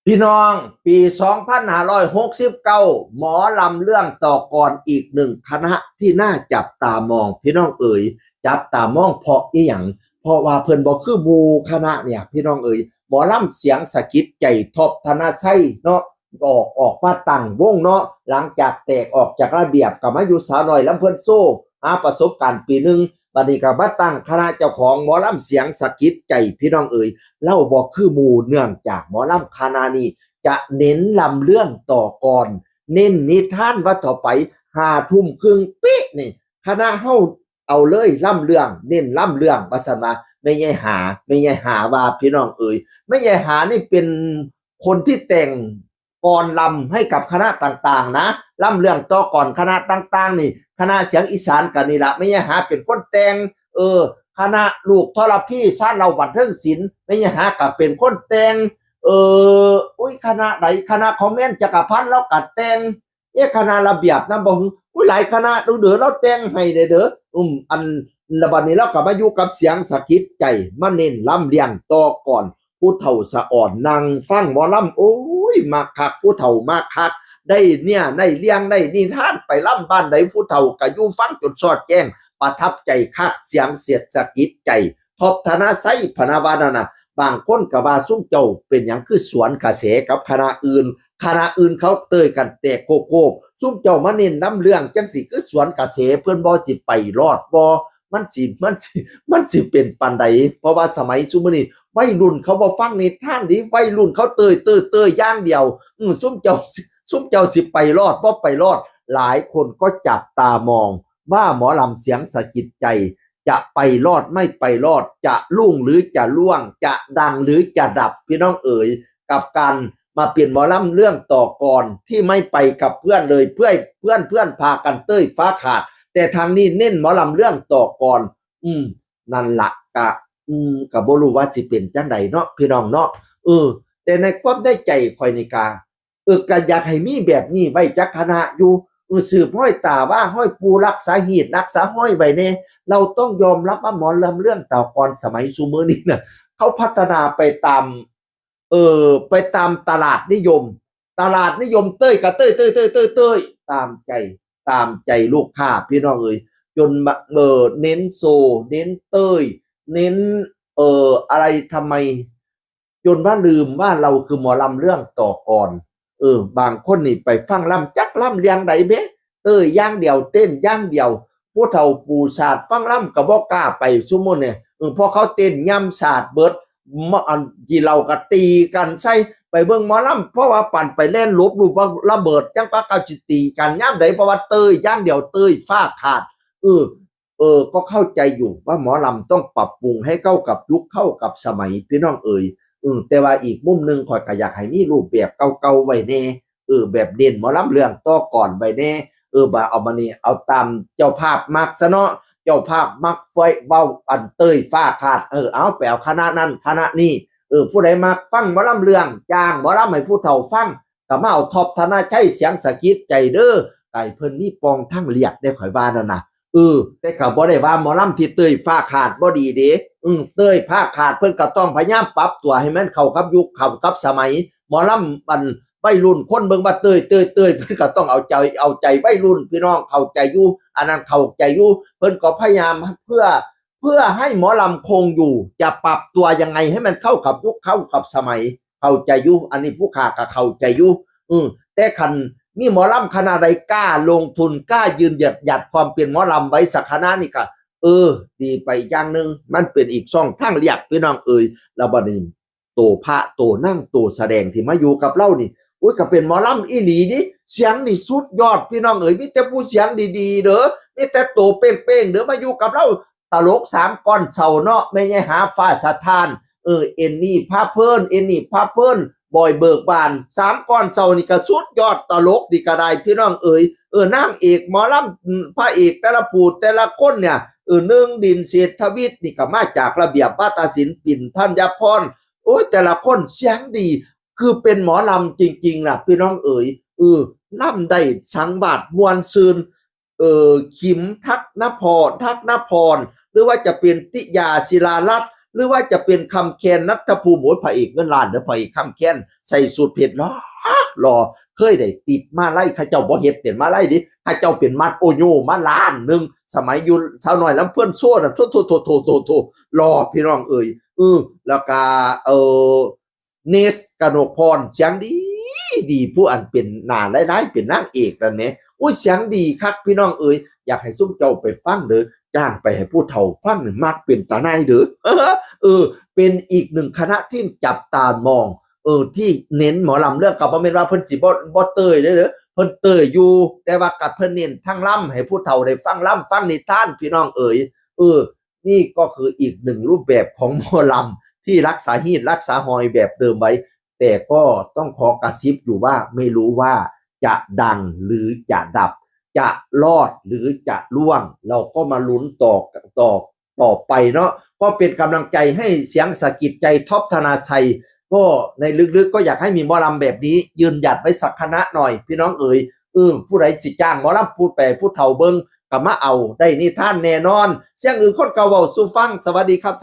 พี่น้องปี2569หมอลำเรื่องต่อกรอีกหนึ่งคณะที่น่าจับตามองพี่น้องเอ๋ยจับตามองเพราะอีหยังเพราะว่าเพิ่นบ่คือหมู่คณะเนี่ยพี่น้องเอ๋ยหมอลำเสียงสะกิดใจทบธนาไส้เนาะออกมาตั้งวงเนาะหลังจากแตกออกจากระเบียบก็มาอยู่สาวน้อยลำเพิ่นโซ่หาประสบการณ์ปีหนึ่งบัดนี้ก็มาตั้งคณะเจ้าของหมอลำเสียงสะกิดใจพี่น้องเอ๋ยเล่าบอกคือหมู่เนื่องจากหมอลำคณะนี้จะเน้นลำเรื่องต่อก่อนเน้นนิทานว่าต่อไป5 ทุ่มครึ่งปิ๊ะนี่คณะเฮาเอาเลยล่ำเรื่องเน้นล่ำเรื่องว่าซั่นว่าไม่ใช่หาว่าพี่น้องเอ๋ยไม่ใช่หานี่เป็นคนที่แต่งกรลำให้กับคณะต่างๆนะล่ำเรื่องต่อก่อนคณะต่างๆนี่คณะเสียงอีสานกันนี่ละไม่ใช่หาเป็นคนแต่งคณะลูกทรพีซ่านเราบันเทิงศิลป์ไม่ใช่หากับเป็นคนแต่งอุ้ยคณะไหนคณะคอมเมนต์จักรพันธ์เรากัดแต่งคณะระเบียบนะบอกอุ้ยหลายคณะดูเด้อเราแต่งให้เด้ออันระบัดนี้เรากลับมาอยู่กับเสียงสะกิดใจมาเน้นลำเลียงต่อก่อนผู้เฒ่าสะอ่อนนั่งฟังหมอลำโอ้ยมาคักผู้เฒ่ามาคักได้เนี่ยได้เลี้ยงได้นิทานไปล่ำบ้านไหนผู้เฒ่าก็อยู่ฟังจนสอดแจ้งประทับใจคักเสียงเสียดสะกิดใจทบธนาไซพนาวานานะบางคนก็ว่าซุ่มเจ้าเป็นอย่างคือสวนกระแสกับคณะอื่นเขาเตยกันแตกโกซุ่มเจ้ามาเน้นน้ำเรื่องจังสิคือสวนกระแสเพื่อนบ่สิไปรอดบ่มันสิเป็นปันใดเพราะว่าสมัยซุมื้อนี้วัยรุ่นเขาบ่ฟังนิทานดิวัยรุ่นเขาเตยอย่างเดียวซุ่มเจ้าสิไปรอดบ่ไปรอดหลายคนก็จับตามองว่าหมอลำเสียงสะกิดใจจะไปรอดไม่ไปรอดจะรุ่งหรือจะล่วงจะดังหรือจะดับพี่น้องเอ๋ยกับการมาเปลี่ยนหมอลำเรื่องต่อกรที่ไม่ไปกับเพื่อนเลยเพื่อนพากันเต้ยฟ้าขาดแต่ทางนี้เน้นหมอลำเรื่องต่อกรนั่นละกะบ่รู้ว่าสิเป็นจังไดเนาะพี่น้องเนาะแต่ในความได้ใจข่อยนี่กาก็อยากให้มีแบบนี้ไว้จักคณะอยู่สืบห้อยตาว่าห้อยปูรักษาหีดรักษาห้อยไว้เนี่ยเราต้องยอมรับว่าหมอลำเรื่องเต่ากรสมัยซูเมอร์นี้เนี่ยเขาพัฒนาไปตามตลาดนิยมเต้ยกับเต้ยตามใจลูกค้าพี่น้องเอ้ยจนเน้นโซเน้นเต้ยเน้นอะไรทำไมจนว่าลืมว่าเราคือหมอลำเรื่องต่อกรบางคนนี่ไปฟังลำจักลำเลียงใดเบ้ย่างเดียวเต้นย่างเดียวผู้เฒ่าปู่ศาสตร์ฟังลำกับบ่กล้าไปซุมื้อเนี่ยพอเขาเต้นย่ำศาสตร์เบิดอันที่เราก็ตีกันใส่ไปเบิ่งหมอลำเพราะว่าปั่นไปเล่นลบลูกระเบิดจังปะเกาจิตีกันย่ำใดเพราะว่าย่างเดียวฟ้าขาดก็เข้าใจอยู่ว่าหมอลำต้องปรับปรุงให้เข้ากับยุคเข้ากับสมัยพี่น้องเอ๋ยแต่ว่าอีกมุมหนึ่งข่อยก็อยากให้มีรูปแบบเก่าๆไว้แน่แบบเด่นหมอลำเรื่องต่อก่อนไว้แน่บ่เอามานี่เอาตามเจ้าภาพมักซะเนาะเจ้าภาพมักไฟเว้าอันเต้ยฟ้าขาดเอาไปเอาคณะนั้นคณะนี้ผู้ใดมักฟังหมอลำเรื่องจ้างหมอลำให้ผู้เฒ่าฟังก็มาเอาท็อปธนาชัยเสียงสะกิดใจเด้อไก่เพิ่นมีปองทั้งเรียกได้ข่อยว่านั่นน่ะแต่ก็บ่ได้ว่าหมอลำที่เต้ยฟ้าขาดบ่ดีเด้เต้ยฟ้าขาดเพิ่นก็ต้องพยายามปรับตัวให้มันเข้ากับยุคเข้ากับสมัยหมอลำมันวัยรุ่นคนเบิ่งว่าเต้ยเพิ่นก็ต้องเอาใจวัยรุ่นพี่น้องเข้าใจอยู่อันนั้นเข้าใจอยู่เพิ่นก็พยายามเพื่อให้หมอลำคงอยู่จะปรับตัวยังไงให้มันเข้ากับยุคเข้ากับสมัยเข้าใจอยู่อันนี้ผู้ค้าก็เข้าใจอยู่แต่คันมีหมอลำคณะใดกล้าลงทุนกล้ายืนหยัดความเป็นหมอลำไว้สักคณะนี่ก็ดีไปอย่างนึงมันเป็นอีกช่องทางเรียกพี่น้องแล้วบัดนี้โตพระโตนั่งโตแสดงที่มาอยู่กับเรานี่ก็เป็นหมอลำอีหลีดิเสียงนี่สุดยอดพี่น้องมีแต่ผู้เสียงดีๆเด้อมีแต่โตเป้งๆเด้อมาอยู่กับเราตลก3ก้อนเสาเนาะไม่ใช่หาฟ้าสะท้านเอ็นนี่พาเพิ่นบอยเบิกบาน3ก้อนเสานี่ก็สุดยอดตลกดีก็ได้พี่น้องนางเอกหมอลำพระเอกแต่ละผู้แต่ละคนเนี่ยหนึ่งดินเศรษฐวิทย์นี่ก็มาจากระเบียบวาทศิลป์ปิ่นธัญพรแต่ละคนเสียงดีคือเป็นหมอลำจริงๆล่ะพี่น้องลำได้สังบาทมวลซืนขิมทักนพรหรือว่าจะเป็นติยาศิลารัตน์ หรือว่าจะเป็นคำแคนนัทภูมิโอ้ยพระเอกเงินล้านเด้อพระเอกคำแคนใส่สูทเผ็ดหล่อเคยได้ติดมาไล่ข้าเจ้าบ่เฮ็ดเป็นมาไล่ดิข้าเจ้าเป็นมัดโอโยมาล้านหนึงสมัยอยู่สาวน้อยลำเพิ่นโซ่น่ะโถรอพี่น้องเอ่ยแล้วก็เนสกนกพรเสียงดีผู้อันเป็นหน้าหลายๆเป็นนางเอกแล้วเนี่ยอุ้ยเสียงดีคักพี่น้องเอ่ยอยากให้ซุ่มเจ้าไปฟังเด้อจ้างไปให้ผู้เฒ่าฟังหนึ่งมากเป็นตาในเด้อเป็นอีกหนึ่งคณะที่จับตามองที่เน้นหมอลำเรื่องกับบ่แม่นว่าเพิ่นสิบ่เตยเด้อเพิ่นเตยอยู่แต่ว่ากับเพิ่นเน้นทั้งล่ำให้ผู้เฒ่าได้ฟังล่ำฟังนิทานพี่น้องเอ๋ยนี่ก็คืออีกหนึ่งรูปแบบของหมอลำที่รักษาฮีตรักษาหอยแบบเดิมไว้แต่ก็ต้องขอกระซิบอยู่ว่าไม่รู้ว่าจะดังหรือจะดับจะรอดหรือจะล่วงเราก็มาลุ้นต่อไปเนาะก็เป็นกำลังใจให้เสียงสะกิดใจท็อปธนาชัยก็ในลึกๆก็อยากให้มีหมอลำแบบนี้ยืนหยัดไว้สักคณะหน่อยพี่น้องเอ๋ยผู้ใดสิจ้างหมอลำพูดไปผู้เฒ่าเบิ่งก็มาเอาได้นิทานแน่นอนเสียงอื่นคนเก่าเว้าสู่ฟังสวัสดีครับ